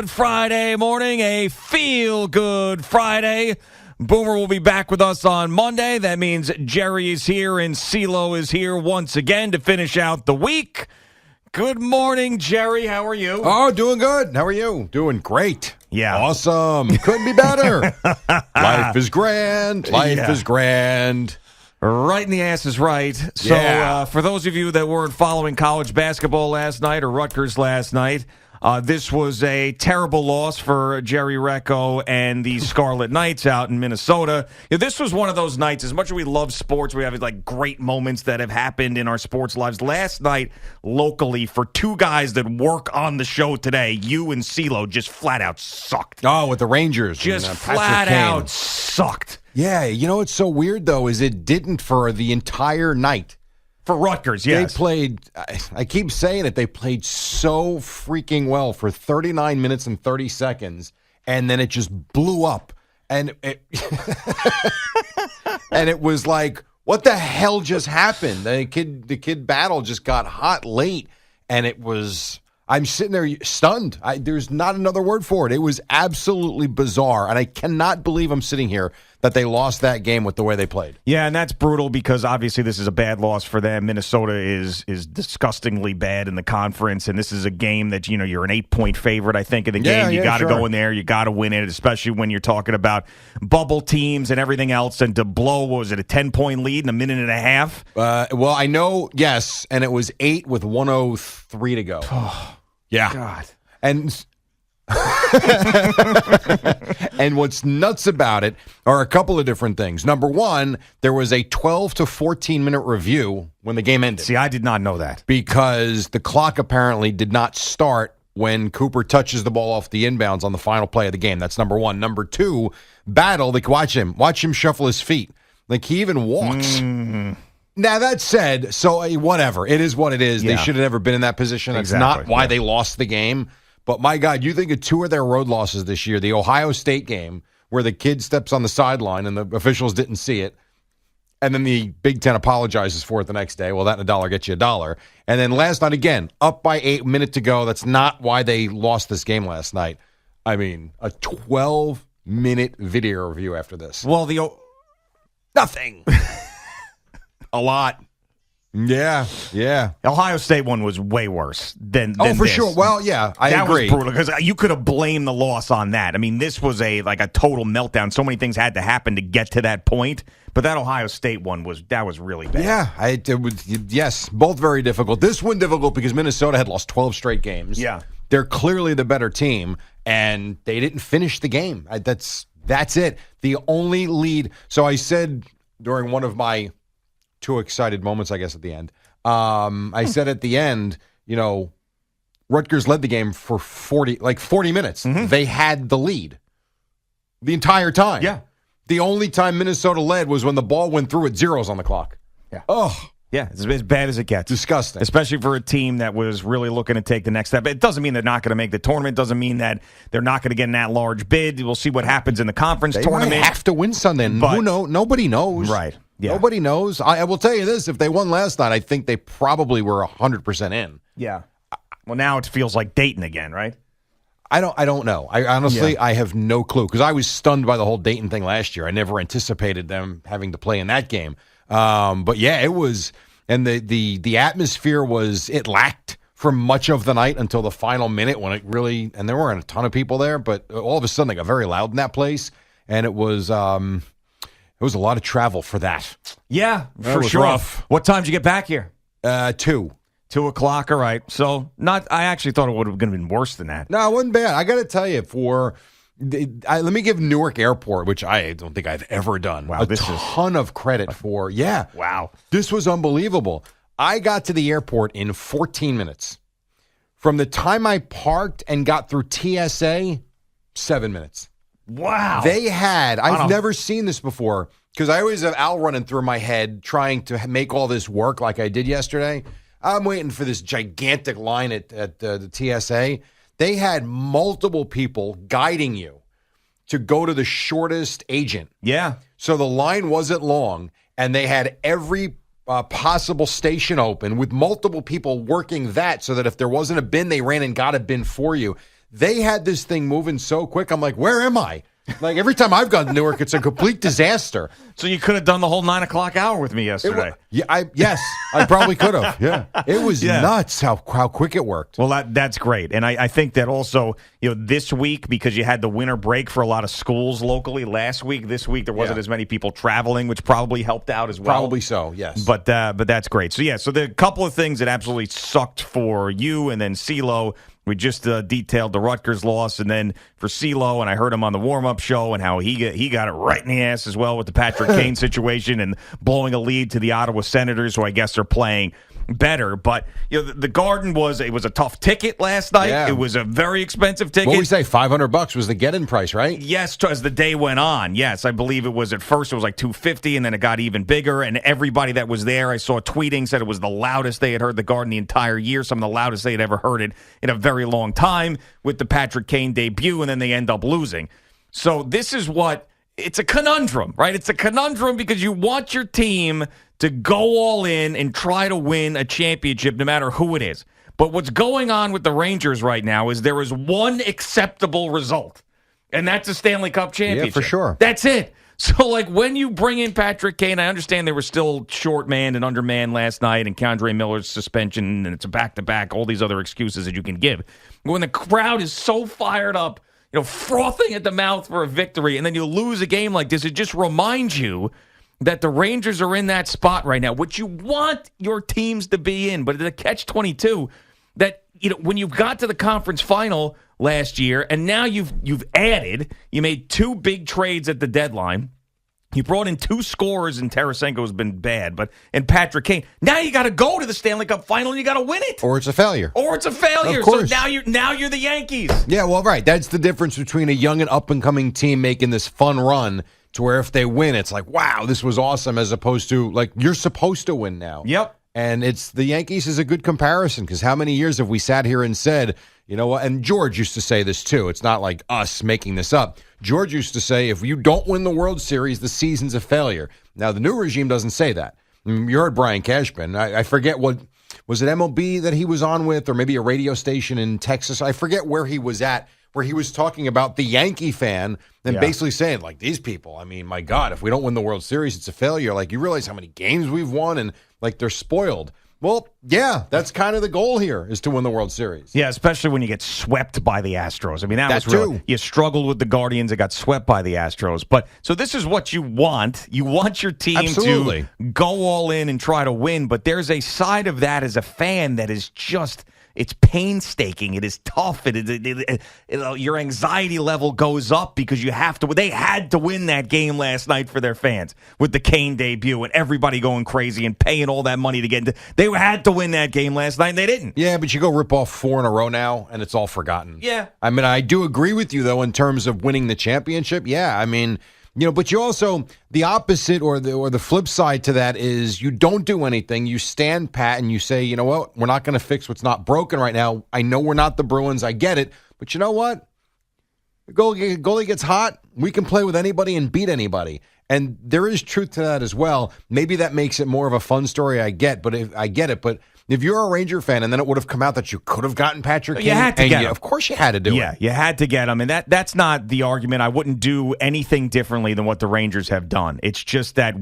good Friday morning, a feel-good Friday. Boomer will be back with us on Monday. That means Jerry is here and CeeLo is here once again to finish out the week. Good morning, Jerry. How are you? Oh, doing good. How are you? Doing great. Yeah. Awesome. Couldn't be better. Life is grand. Life is grand. Right in the ass is right. So Yeah. for those of you that weren't following college basketball last night or Rutgers last night, this was a terrible loss for Jerry Recco and the Scarlet Knights out in Minnesota. This was one of those nights, as much as we love sports, we have like great moments that have happened in our sports lives. Last night, locally, for two guys that work on the show today, you and CeeLo just flat out sucked. Oh, with the Rangers. Just and, Patrick flat Kane. out sucked. Yeah, you know what's so weird, though, is it didn't for the entire night. For Rutgers, yes. They played, I keep saying it, they played so freaking well for 39 minutes and 30 seconds, and then it just blew up. And it, and it was like, what the hell just happened? The kid battle just got hot late, and it was, I'm sitting there stunned. There's not another word for it. It was absolutely bizarre, and I cannot believe I'm sitting here that they lost that game with the way they played. Yeah, and that's brutal because obviously this is a bad loss for them. Minnesota is disgustingly bad in the conference, and this is a game that, you know, you're an 8-point favorite, I think, in the game. You got to go in there. You got to win it, especially when you're talking about bubble teams and everything else. And to blow, what was it, a 10-point lead in a minute and a half? Well, I know, yes, and it was 8 with 1:03 to go. Yeah. God. And and what's nuts about it are a couple of different things. Number one, there was a 12 to 14-minute review when the game ended. See, I did not know that. Because the clock apparently did not start when Cooper touches the ball off the inbounds on the final play of the game. That's number one. Number two, Battle, like watch him shuffle his feet. Like he even walks. Mm-hmm. Now, that said, so whatever. It is what it is. Yeah. They should have never been in that position. That's Exactly. not why Yeah. they lost the game. But my God, you think of two of their road losses this year, the Ohio State game, where the kid steps on the sideline and the officials didn't see it, and then the Big Ten apologizes for it the next day. Well, that and $1 gets you $1. And then last night, again, up by 8 minutes to go. That's not why they lost this game last night. I mean, a 12-minute video review after this. Well, Nothing. A lot. Yeah. Ohio State one was way worse than Oh, for this. sure. Well, yeah, I that agree. was brutal because you could have blamed the loss on that. I mean, this was a total meltdown. So many things had to happen to get to that point. But that Ohio State one was really bad. Yeah, it was, yes, both very difficult. This one difficult because Minnesota had lost 12 straight games. Yeah. They're clearly the better team, and they didn't finish the game. That's it. The only lead. So I said during one of my too excited moments, I guess, at the end. I said at the end, you know, Rutgers led the game for 40 minutes. Mm-hmm. They had the lead the entire time. Yeah. The only time Minnesota led was when the ball went through at zeros on the clock. Yeah. Oh, Yeah, it's as bad as it gets. disgusting. Especially for a team that was really looking to take the next step. It doesn't mean they're not going to make the tournament. Doesn't mean that they're not going to get in that large bid. We'll see what happens in the conference They tournament. might have to win Sunday. But- Who knows? Nobody knows. Right. Yeah. Nobody knows. I will tell you this. If they won last night, I think they probably were 100% in. Yeah. Well, now it feels like Dayton again, right? I don't know. I honestly, I have no clue because I was stunned by the whole Dayton thing last year. I never anticipated them having to play in that game. But yeah, it was, and the atmosphere was, it lacked for much of the night until the final minute when it really, and there weren't a ton of people there, but all of a sudden they got very loud in that place, and it was a lot of travel for that. Yeah, That for was sure. rough. What time did you get back here? 2. 2 o'clock. All right. So I actually thought it would have been worse than that. No, it wasn't bad. I got to tell you, let me give Newark Airport, which I don't think I've ever done, Wow, a this is- ton of credit for. Yeah. Wow. This was unbelievable. I got to the airport in 14 minutes. From the time I parked and got through TSA, 7 minutes. Wow. I've never seen this before because I always have Al running through my head trying to make all this work like I did yesterday. I'm waiting for this gigantic line at the TSA. They had multiple people guiding you to go to the shortest agent. Yeah. So the line wasn't long, and they had every possible station open with multiple people working that so that if there wasn't a bin, they ran and got a bin for you. they had this thing moving so quick. I'm like, where am I? Like, every time I've gone to Newark, it's a complete disaster. So you could have done the whole 9 o'clock hour with me yesterday. Yes, I probably could have. Yeah, it was nuts how quick it worked. Well, that's great, and I think that also, this week, because you had the winter break for a lot of schools locally last week. This week there wasn't as many people traveling, which probably helped out as well. Probably so, yes. But that's great. So so the couple of things that absolutely sucked for you, and then CeeLo. We just detailed the Rutgers loss, and then for CeeLo, and I heard him on the warm-up show, and how he got it right in the ass as well with the Patrick Kane situation and blowing a lead to the Ottawa Senators, who I guess are playing better. But the Garden was a tough ticket last night. Yeah. It was a very expensive ticket. What we say, $500 was the get-in price, right? Yes, as the day went on. Yes, I believe it was at first it was like $250, and then it got even bigger. And everybody that was there, I saw tweeting, said it was the loudest they had heard the Garden the entire year. Some of the loudest they had ever heard it in a very long time with the Patrick Kane debut, and then they end up losing. So this is it's a conundrum, right? It's a conundrum because you want your team to go all in and try to win a championship no matter who it is. But what's going on with the Rangers right now is there is one acceptable result, and that's a Stanley Cup championship. Yeah, for sure. That's it. So, when you bring in Patrick Kane, I understand they were still short-manned and undermanned last night, and K'Andre Miller's suspension, and it's a back-to-back, all these other excuses that you can give. When the crowd is so fired up, frothing at the mouth for a victory, and then you lose a game like this, it just reminds you that the Rangers are in that spot right now, which you want your teams to be in. But the catch-22, that when you got to the conference final last year, and now you made two big trades at the deadline. You brought in two scorers, and Tarasenko's been bad, and Patrick Kane. Now you got to go to the Stanley Cup final, and you got to win it, or it's a failure. Of course. So now you're the Yankees. Yeah, well, right. That's the difference between a young and up-and-coming team making this fun run to where if they win, it's like, wow, this was awesome, as opposed to, you're supposed to win now. Yep. And the Yankees is a good comparison, because how many years have we sat here and said, you know what, and George used to say this too. It's not like us making this up. George used to say, if you don't win the World Series, the season's a failure. Now, the new regime doesn't say that. You heard Brian Cashman. I forget what, was it MLB that he was on with, or maybe a radio station in Texas? I forget where he was at, where he was talking about the Yankee fan and basically saying, these people, I mean, my God, if we don't win the World Series, it's a failure. You realize how many games we've won, and they're spoiled. Well, yeah, that's kind of the goal here, is to win the World Series. Yeah, especially when you get swept by the Astros. I mean, that was real. You struggled with the Guardians. It got swept by the Astros. But so this is what you want. You want your team to go all in and try to win. But there's a side of that as a fan that is just... It's painstaking. It is tough. Your anxiety level goes up because you have to. They had to win that game last night for their fans with the Kane debut and everybody going crazy and paying all that money to get into. They had to win that game last night, and they didn't. Yeah, but you go rip off 4 in a row now, and it's all forgotten. Yeah. I mean, I do agree with you, though, in terms of winning the championship. Yeah, I mean... but you also, the opposite or the flip side to that is you don't do anything. You stand pat and you say, you know what, we're not going to fix what's not broken right now. I know we're not the Bruins. I get it. But you know what? The goalie gets hot. We can play with anybody and beat anybody. And there is truth to that as well. Maybe that makes it more of a fun story. I get it. But if you're a Ranger fan, and then it would have come out that you could have gotten Patrick Kane, you had to get him. Of course you had to do it. Yeah, you had to get him. And that's not the argument. I wouldn't do anything differently than what the Rangers have done. It's just that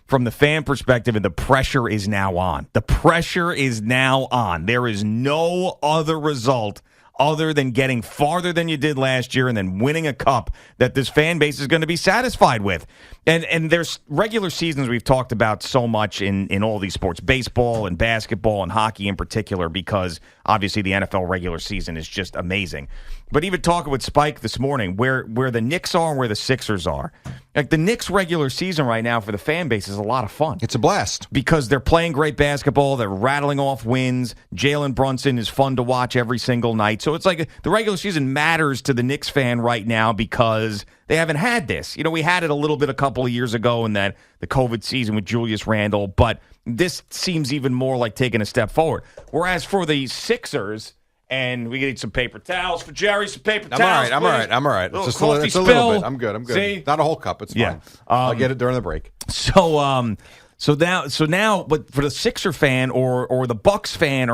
from the fan perspective, and the pressure is now on. The pressure is now on. There is no other result other than getting farther than you did last year and then winning a cup that this fan base is going to be satisfied with. And there's regular seasons we've talked about so much in all these sports, baseball and basketball and hockey in particular, because obviously the NFL regular season is just amazing. But even talking with Spike this morning, where the Knicks are and where the Sixers are, the Knicks regular season right now for the fan base is a lot of fun. It's a blast. Because they're playing great basketball, they're rattling off wins. Jalen Brunson is fun to watch every single night. So it's like the regular season matters to the Knicks fan right now because they haven't had this. We had it a little bit a couple of years ago in the COVID season with Julius Randle, but this seems even more like taking a step forward. Whereas for the Sixers... And we need some paper towels for Jerry. Some paper towels. I'm all right. It's just a little bit. I'm good. See? Not a whole cup. It's fine. Yeah. I'll get it during the break. So now, but for the Sixer fan or the Bucks fan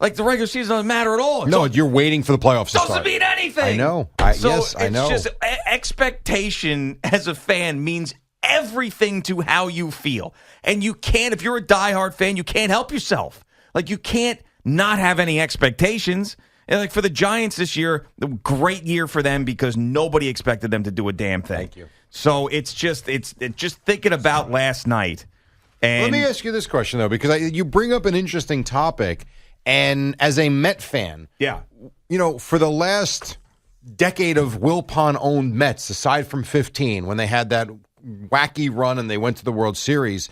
Like, the regular season doesn't matter at all. No, you're waiting for the playoffs to start. Doesn't mean anything. I know. Yes, I know. It's just expectation as a fan means everything to how you feel. And you can't, if you're a diehard fan, you can't help yourself. Like, you can't not have any expectations. And like, for the Giants this year, great year for them because nobody expected them to do a damn thing. Thank you. So it's just thinking about last night. And let me ask you this question, though, because you bring up an interesting topic. And as a Met fan, for the last decade of Wilpon-owned Mets, aside from 15, when they had that wacky run and they went to the World Series,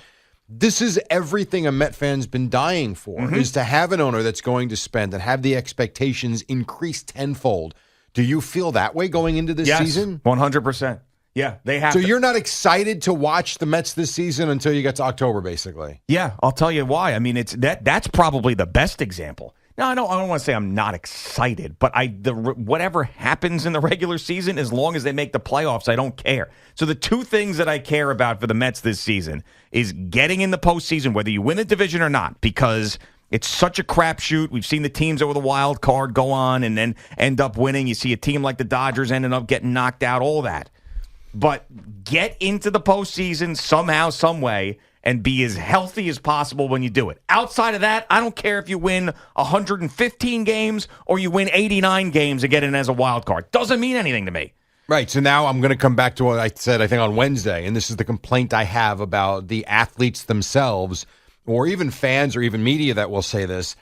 this is everything a Met fan's been dying for, is to have an owner that's going to spend and have the expectations increased tenfold. Do you feel that way going into this season? 100%. Yeah, they have. So you're not excited to watch the Mets this season until you get to October, basically. Yeah, I'll tell you why. I mean, that's probably the best example. Now, I don't want to say I'm not excited, but whatever happens in the regular season, as long as they make the playoffs, I don't care. So the two things that I care about for the Mets this season is getting in the postseason, whether you win the division or not, because it's such a crapshoot. We've seen the teams over the wild card go on and then end up winning. You see a team like the Dodgers ending up getting knocked out, all that. But get into the postseason somehow, some way, and be as healthy as possible when you do it. Outside of that, I don't care if you win 115 games or you win 89 games and get in as a wild card. Doesn't mean anything to me. Right. So now I'm going to come back to what I said, I think, on Wednesday, and this is the complaint I have about the athletes themselves, or even fans or even media that will say this.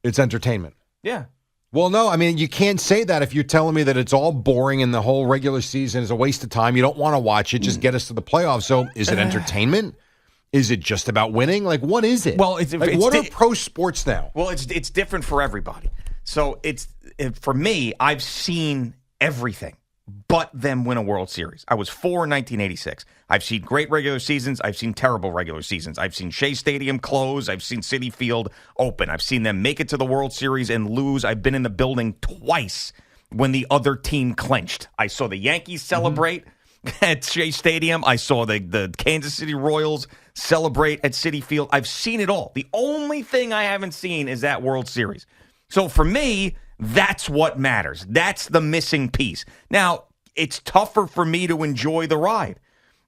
It's entertainment. Yeah. Well, no, I mean, you can't say that if you're telling me that it's all boring and the whole regular season is a waste of time. You don't want to watch it. Just get us to the playoffs. So is it entertainment? Is it just about winning? Like, what is it? Well, what are pro sports now? Well, it's different for everybody. So for me, I've seen everything but them win a World Series. I was 4 in 1986. I've seen great regular seasons. I've seen terrible regular seasons. I've seen Shea Stadium close. I've seen Citi Field open. I've seen them make it to the World Series and lose. I've been in the building twice when the other team clinched. I saw the Yankees celebrate at Shea Stadium. I saw the Kansas City Royals celebrate at Citi Field. I've seen it all. The only thing I haven't seen is that World Series. So for me, that's what matters. That's the missing piece. Now, it's tougher for me to enjoy the ride.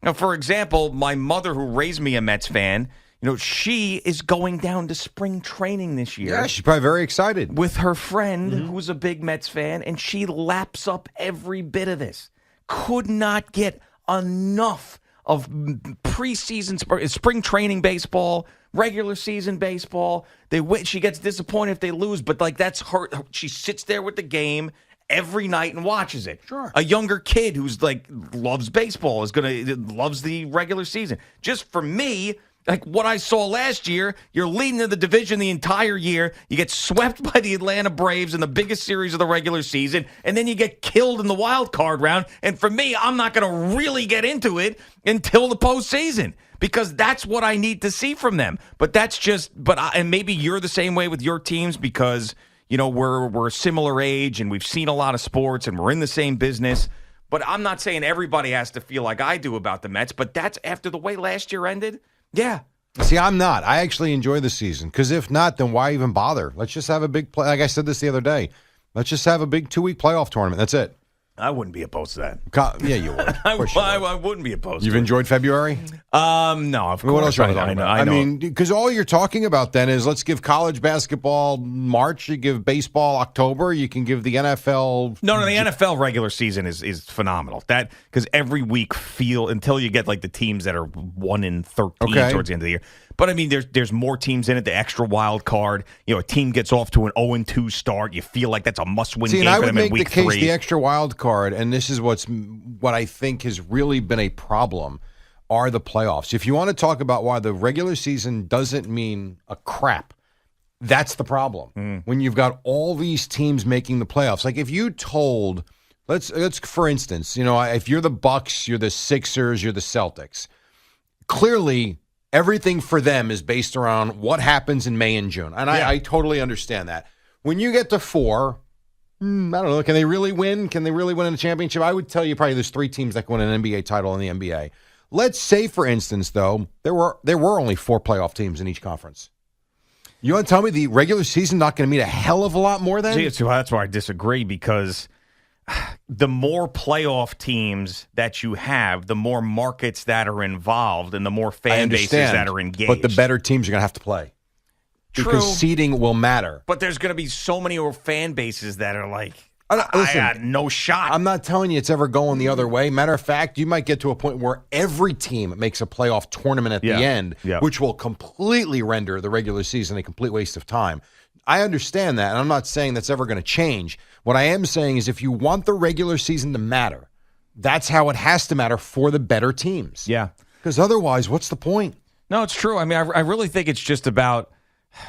Now, for example, my mother, who raised me a Mets fan, she is going down to spring training this year. Yeah, she's probably very excited. With her friend, who's a big Mets fan, and she laps up every bit of this. Could not get enough of preseason, spring training baseball, regular season baseball. They win. She gets disappointed if they lose, but that's her. She sits there with the game every night and watches it. Sure. A younger kid who's loves baseball loves the regular season. Just for me, like what I saw last year, you're leading to the division the entire year. You get swept by the Atlanta Braves in the biggest series of the regular season, and then you get killed in the wild card round. And for me, I'm not going to really get into it until the postseason, because that's what I need to see from them. But that's just, and maybe you're the same way with your teams because, we're a similar age and we've seen a lot of sports and we're in the same business. But I'm not saying everybody has to feel like I do about the Mets, but that's after the way last year ended. Yeah. See, I'm not. I actually enjoy the season, because if not, then why even bother? Let's just have a big play. Like I said this the other day, let's just have a big 2-week playoff tournament. That's it. I wouldn't be opposed to that. Yeah, you would. I wouldn't be opposed You've to enjoyed February? No, of course. What else are you I know. I mean, because all you're talking about then is let's give college basketball March, you give baseball October, you can give the NFL. No, the NFL regular season is phenomenal. That because every week until you get the teams that are 1 in 13 towards the end of the year. But I mean, there's more teams in it. The extra wild card, a team gets off to an 0-2 start. You feel like that's a must-win game for them in week 3. I would make the case the extra wild card, and this is what I think has really been a problem, are the playoffs. If you want to talk about why the regular season doesn't mean a crap, that's the problem. When you've got all these teams making the playoffs, like if you told, let's for instance, if you're the Bucks, you're the Sixers, you're the Celtics, clearly everything for them is based around what happens in May and June. And I totally understand that. When you get to 4, I don't know, can they really win? Can they really win in a championship? I would tell you probably there's 3 teams that can win an NBA title in the NBA. Let's say, for instance, though, there were only 4 playoff teams in each conference. You want to tell me the regular season not going to mean a hell of a lot more then? See, so that's why I disagree, because the more playoff teams that you have, the more markets that are involved and the more fan bases that are engaged. But the better teams are going to have to play. True. Because seeding will matter. But there's going to be so many fan bases that are like, listen, I got no shot. I'm not telling you it's ever going the other way. Matter of fact, you might get to a point where every team makes a playoff tournament at the end, which will completely render the regular season a complete waste of time. I understand that, and I'm not saying that's ever going to change. What I am saying is if you want the regular season to matter, that's how it has to matter for the better teams. Yeah. Because otherwise, what's the point? No, it's true. I mean, I really think it's just about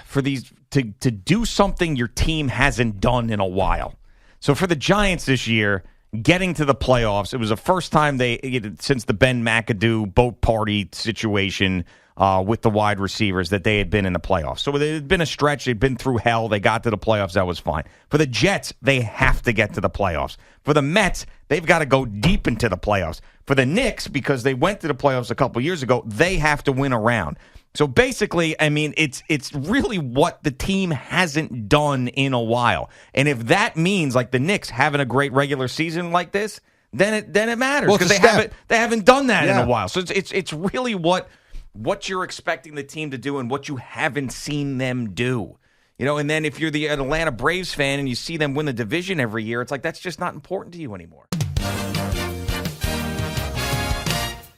for these to do something your team hasn't done in a while. So for the Giants this year, getting to the playoffs, it was the first time since the Ben McAdoo boat party situation with the wide receivers that they had been in the playoffs. So it had been a stretch. They'd been through hell. They got to the playoffs. That was fine. For the Jets, they have to get to the playoffs. For the Mets, they've got to go deep into the playoffs. For the Knicks, because they went to the playoffs a couple years ago, they have to win a round. So basically, I mean, it's really what the team hasn't done in a while. And if that means like the Knicks having a great regular season like this, then it matters, because they haven't done that in a while. So it's really what you're expecting the team to do and what you haven't seen them do. You know, and then if you're the Atlanta Braves fan and you see them win the division every year, it's like that's just not important to you anymore.